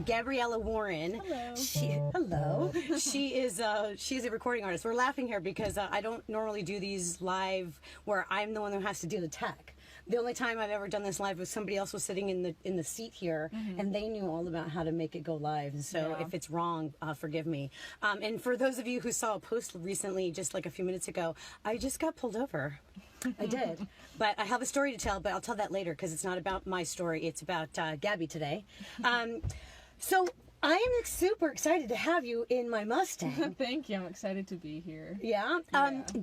Gabriella Warren. Hello. She is a recording artist. We're laughing here because I don't normally do these live where I'm the one who has to do the tech. The only time I've ever done this live was somebody else was sitting in the seat here, and they knew all about how to make it go live. And so if it's wrong, forgive me. And for those of you who saw a post recently, just like a few minutes ago, I just got pulled over. I did. But I have a story to tell, but I'll tell that later because it's not about my story. It's about Gabby today. So I am super excited to have you in my Mustang. Thank you. I'm excited to be here. Yeah.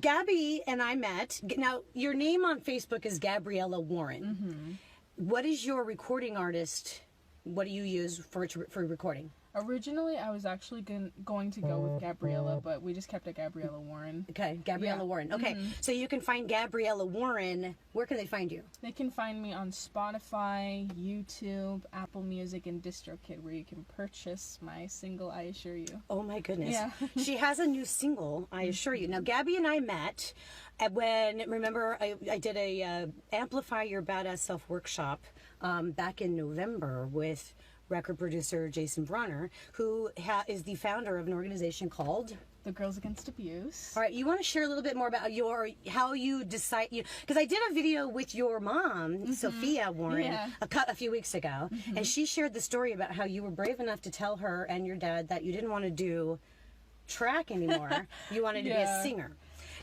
Gabby and I met. Now, your name on Facebook is Gabriella Warren. What is your recording artist? What do you use for recording? Originally, I was actually going to go with Gabriella, but we just kept it Gabriella Warren. Okay, Gabriella Warren. Okay, so you can find Gabriella Warren. Where can they find you? They can find me on Spotify, YouTube, Apple Music, and DistroKid, where you can purchase my single, I Assure You. Oh my goodness. Yeah. She has a new single, I assure you. Now, Gabby and I met when, remember, I did a Amplify Your Badass Self workshop back in November with record producer Jason Bronner, who is the founder of an organization called The Girls Against Abuse. All right, you want to share a little bit more about how you decide, because I did a video with your mom, Sophia Warren, a few weeks ago, and she shared the story about how you were brave enough to tell her and your dad that you didn't want to do track anymore. You wanted to be a singer.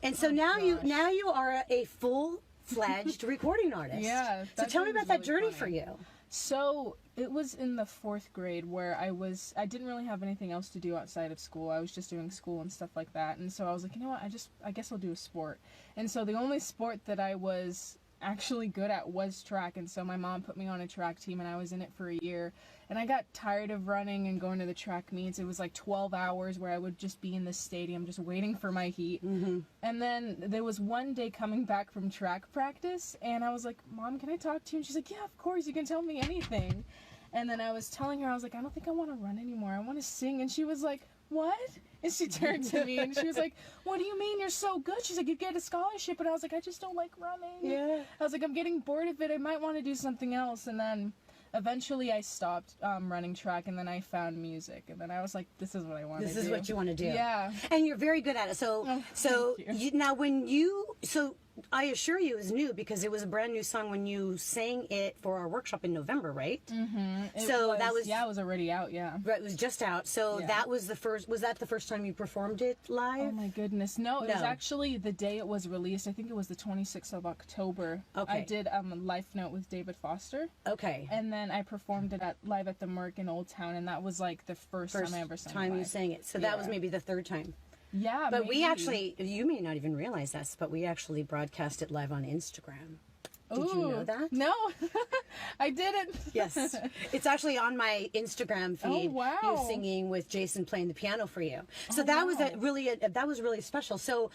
And so now you are a full-fledged recording artist. Yeah. So tell me about that journey for you. So it was in the 4th grade where I didn't really have anything else to do outside of school. I was just doing school and stuff like that. And so I was like, you know what, I guess I'll do a sport. And so the only sport that I was actually good at was track. And so my mom put me on a track team and I was in it for a year. And I got tired of running and going to the track meets. It was like 12 hours where I would just be in the stadium just waiting for my heat. And then there was one day coming back from track practice and I was like, Mom, can I talk to you? And she's like, yeah, of course, you can tell me anything. And then I was telling her, I was like, I don't think I want to run anymore. I want to sing. And she was like, what? And she turned to me and she was like, what do you mean? You're so good. She's like, you get a scholarship. And I was like, I just don't like running. Yeah. I was like, I'm getting bored of it. I might want to do something else. And then eventually I stopped running track and then I found music. And then I was like, this is what I want to do. This is what you want to do. Yeah. And you're very good at it. So now I Assure You is new because it was a brand new song when you sang it for our workshop in November, right? It was already out, yeah. Right, it was just out. So that was was that the first time you performed it live? Oh my goodness. No, it was actually the day it was released. I think it was the 26th of October. Okay. I did a Life Note with David Foster. Okay. And then I performed it live at the Merc in Old Town, and that was like the first time I ever sang it live. you sang it. So that was maybe the 3rd time. Yeah, but maybe. we actually, you may not even realize this, but we actually broadcast it live on Instagram. Did you know that? No, I didn't. Yes. It's actually on my Instagram feed. Oh, wow. You singing with Jason playing the piano for you. So that was that was really special. So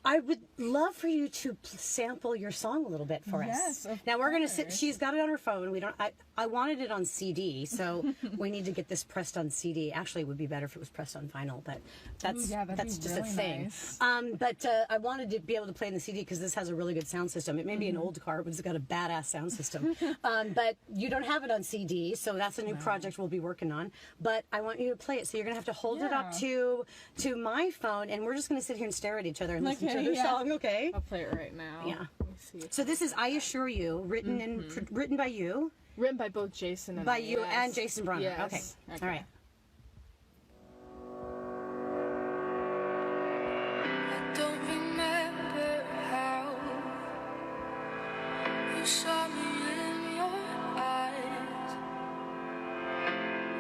I would love for you to sample your song a little bit for us. Yes, of Now we're going to course. sit. She's got it on her phone. We don't. I wanted it on CD, so we need to get this pressed on CD. Actually, it would be better if it was pressed on vinyl, but that's just really a thing. nice. But I wanted to be able to play in the CD because this has a really good sound system. It may be an old car, but it's got a badass sound system. But you don't have it on CD, so that's a new project we'll be working on. But I want you to play it, so you're going to have to hold it up to my phone, and we're just going to sit here and stare at each other and listen to the song. Okay. I'll play it right now. Yeah. Let me see. So this is I Assure You, written by you. Written by both Jason and and Jason Bronner. Yes. Okay. All right. I don't remember how you saw me in your eyes.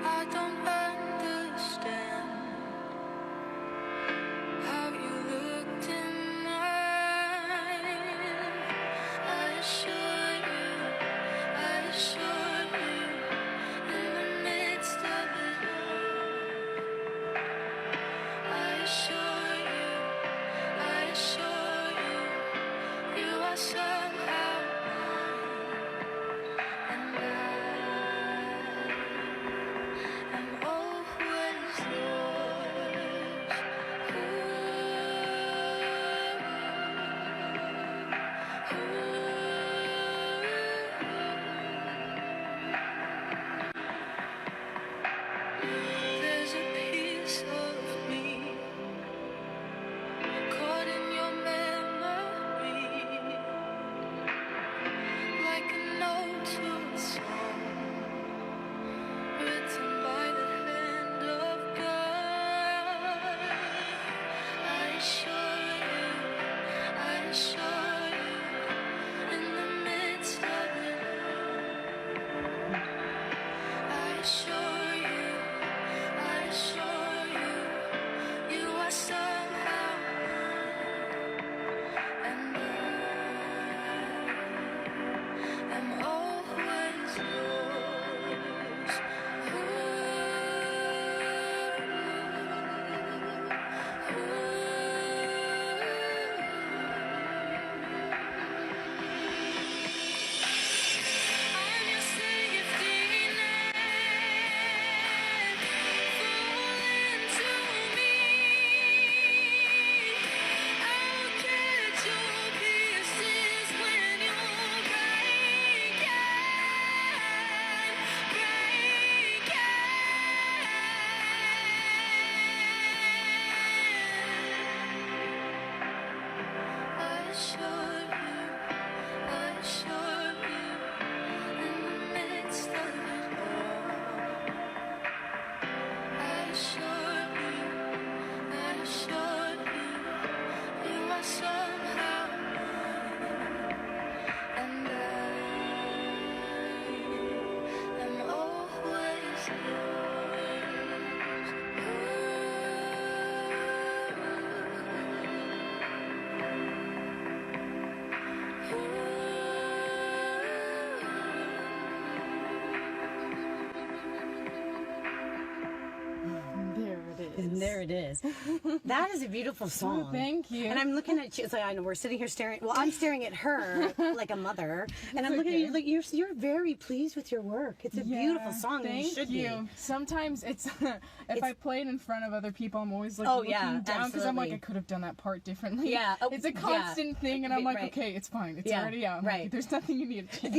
I don't understand how you looked in mine. I assure you, in the midst of it all. I assure you, you are somehow mine, and I am always yours. And there it is. That is a beautiful song. Thank you. And I'm looking at you. It's like, I know we're sitting here staring. Well, I'm staring at her like a mother, and I'm looking at you like you're very pleased with your work. It's a beautiful song. And you should be. Sometimes it's if I play it in front of other people, I'm always like looking down because I'm like I could have done that part differently. Yeah, it's a constant thing, and I'm like, right. okay, it's fine. It's Yeah, already out. right. Like, there's nothing you need to change.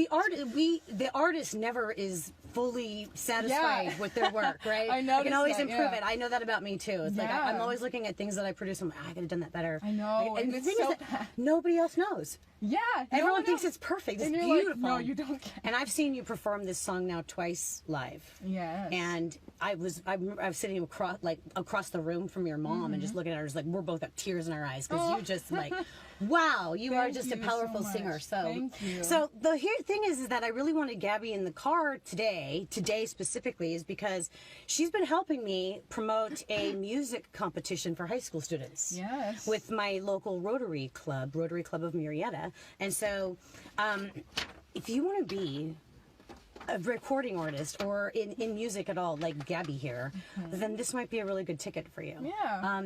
The artist never is fully satisfied with their work, right? I noticed can always that, improve yeah. it. I know that about me too. It's like Yeah. I'm always looking at things that I produce. I'm like, I could have done that better. I know, And and the it's thing so is that bad. nobody else knows. Yeah, Everyone thinks it's perfect. It's and you're beautiful. Like, no, you don't get. And I've seen you perform this song now twice live. Yes. And I was sitting across the room from your mom and just looking at her, just like we're both got tears in our eyes because you just like, wow, you are Thank just a you so powerful much. singer. So, Thank you. so the thing is that I really wanted Gabby in the car today specifically, is because she's been helping me promote a music competition for high school students. Yes. With my local Rotary Club of Murrieta, and so if you want to be a recording artist or in music at all, like Gabby here, then this might be a really good ticket for you. Yeah.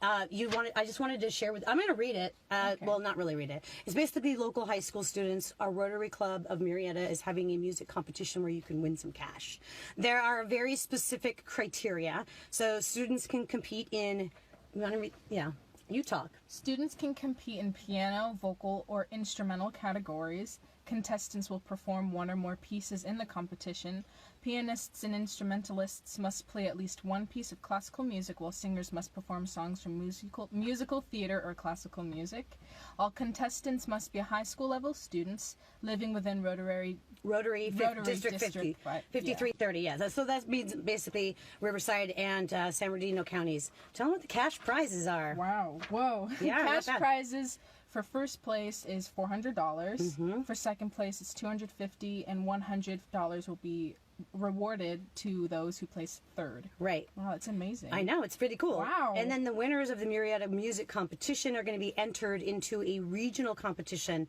I just wanted to share with. I'm going to read it. Well, not really read it. It's basically local high school students. Our Rotary Club of Murrieta is having a music competition where you can win some cash. There are very specific criteria, so students can compete in. You want to read? Yeah. You talk. Students can compete in piano, vocal, or instrumental categories. Contestants will perform one or more pieces in the competition. Pianists and instrumentalists must play at least one piece of classical music, while singers must perform songs from musical theater or classical music. All contestants must be high school level students living within Rotary District 50, right, 5330, yeah. So that means basically Riverside and San Bernardino counties. Tell them what the cash prizes are. Wow. Whoa. Yeah, not Cash bad. prizes for first place is $400. For second place, it's $250, and $100 will be rewarded to those who place third. Right. Wow, that's amazing. I know, it's pretty cool. Wow. And then the winners of the Murrieta Music Competition are going to be entered into a regional competition,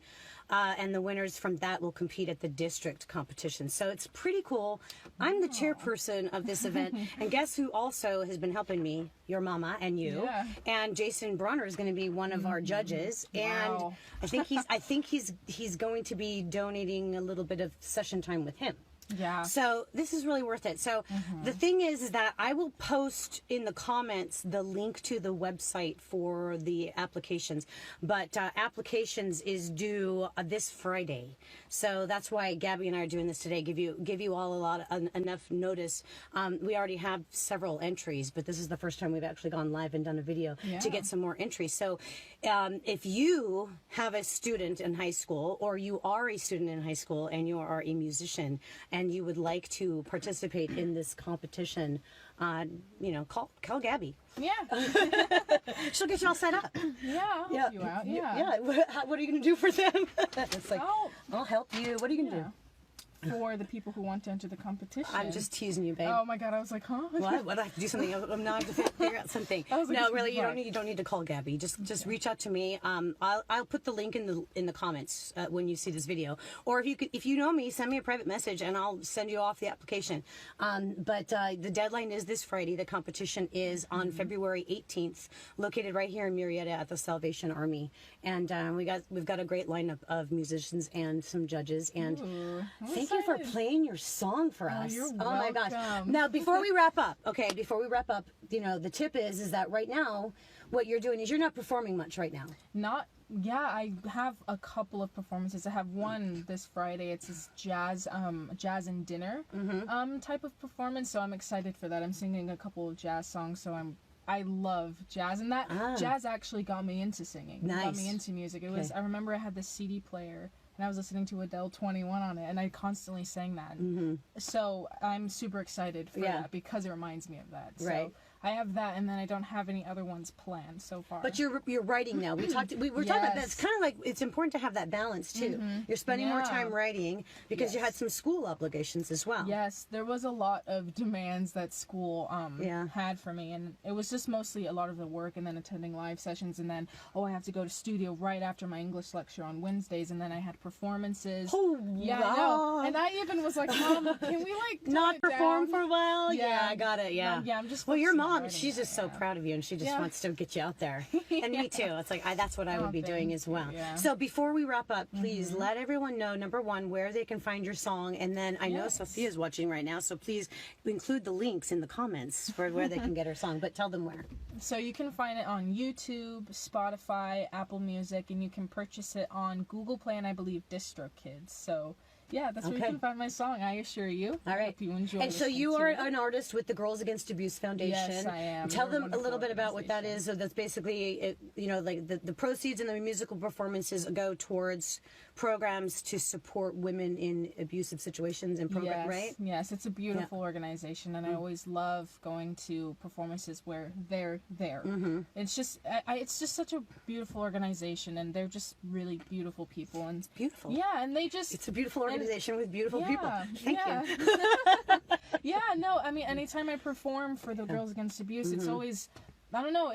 and the winners from that will compete at the district competition. So it's pretty cool. I'm the chairperson of this event, and guess who also has been helping me? Your mama and you. Yeah. And Jason Bronner is going to be one of our judges, and Wow. I think he's going to be donating a little bit of session time with him. Yeah. So this is really worth it. So the thing is that I will post in the comments the link to the website for the applications, but applications is due this Friday. So that's why Gabby and I are doing this today. Give you all enough notice. We already have several entries, but this is the first time we've actually gone live and done a video to get some more entries. So if you have a student in high school, or you are a student in high school and you are a musician, and you would like to participate in this competition, call Gabby. Yeah. She'll get you all set up. Yeah. I'll help you out. Yeah. Yeah. What are you going to do for them? It's like, Oh. I'll help you. What are you going to do? For the people who want to enter the competition. I'm just teasing you, babe. Oh my god, I was like, huh? What? I have to do something. Now I have to figure out something. I was like, No, it's really, right. you don't need to call Gabby. Just reach out to me. I'll put the link in the comments when you see this video. Or if you know me, send me a private message and I'll send you off the application. But the deadline is this Friday. The competition is on February 18th, located right here in Murrieta at the Salvation Army. And we've got a great lineup of musicians and some judges. And thank you for playing your song for us. you're Oh my gosh. welcome. Now, before we wrap up, the tip is that right now, what you're doing is you're not performing much right now. I have a couple of performances. I have one this Friday. It's this jazz and dinner type of performance. So I'm excited for that. I'm singing a couple of jazz songs. So I love jazz, and that jazz actually got me into singing. Nice. Got me into music. It was. I remember I had this CD player, and I was listening to Adele 21 on it, and I constantly sang that. So I'm super excited for that because it reminds me of that. Right. So I have that, and then I don't have any other ones planned so far. But you're writing now. We were talking about that. It's kind of like it's important to have that balance too. You're spending more time writing because you had some school obligations as well. Yes, there was a lot of demands that school had for me, and it was just mostly a lot of the work and then attending live sessions, and then I have to go to studio right after my English lecture on Wednesdays, and then I had performances. Oh, yeah, I know. And I even was like, Mom, can we not tone it perform down? for a while? Yeah. I got it. Yeah. Yeah, I'm just Well, your focusing on mom, writing she's that, just so yeah. proud of you, and she just Yeah. wants to get you out there. And me too. It's like that's what I would Oh, be doing thank as well. you, yeah. So before we wrap up, please let everyone know, number one, where they can find your song, and then I know Yes. Sophia's watching right now, so please include the links in the comments for where they can get her song. But tell them where. So you can find it on YouTube, Spotify, Apple Music, and you can purchase it on Google Play and I believe DistroKids. So yeah, that's where you Okay. can find my song. I assure you. All I right. hope you enjoy. And so listening you to are it. an artist with the Girls Against Abuse Foundation. Yes, I am. Tell They're a them a little wonderful bit about what that is. organization. So that's basically, like the proceeds and the musical performances go towards programs to support women in abusive situations and program, Yes, right? yes, it's a beautiful organization, and I always love going to performances where they're there. Mm-hmm. It's just, it's just such a beautiful organization, and they're just really beautiful people, and Beautiful. yeah, and they just, It's a beautiful organization with beautiful people. Thank yeah. you. Yeah, no, I mean, anytime I perform for the Girls Against Abuse, Mm-hmm. it's always, I don't know,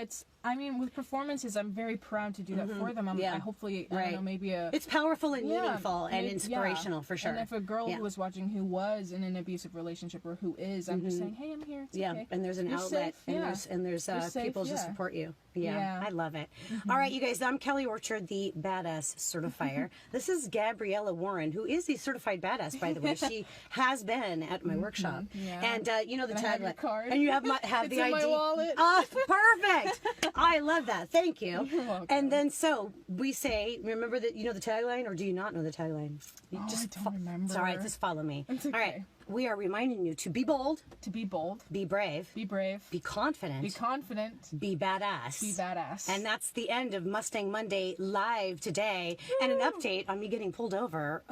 with performances, I'm very proud to do that for them. Yeah. I hopefully, I Right. don't know, maybe It's powerful and yeah, meaningful and maybe- inspirational yeah. for sure. And if a girl Yeah. who was watching who was in an abusive relationship or who is, I'm just saying, hey, I'm here. It's Yeah, okay. and there's an You're outlet, safe, and yeah. there's You're safe, people to yeah. support you. Yeah, Yeah. I love it. All right, you guys, I'm Kelly Orchard, the Badass Certifier. This is Gabriella Warren, who is a certified badass, by the way. She has been at my workshop, Yeah. and you know the And I have your tagline, card. and you have It's the in my ID. wallet. Oh, perfect! I love that. Thank you. You're welcome. And then so we say, remember that you know the tagline, or do you not know the tagline? You Oh, I don't remember. It's all right. Just follow me. It's All right. okay. We are reminding you to be bold, To be bold, be brave, be brave, be confident, be confident, be badass. be badass. And that's the end of Mustang Monday live today, and an update on me getting pulled over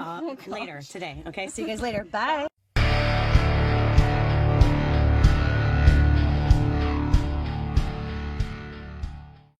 later today. Okay, see you guys later. Bye.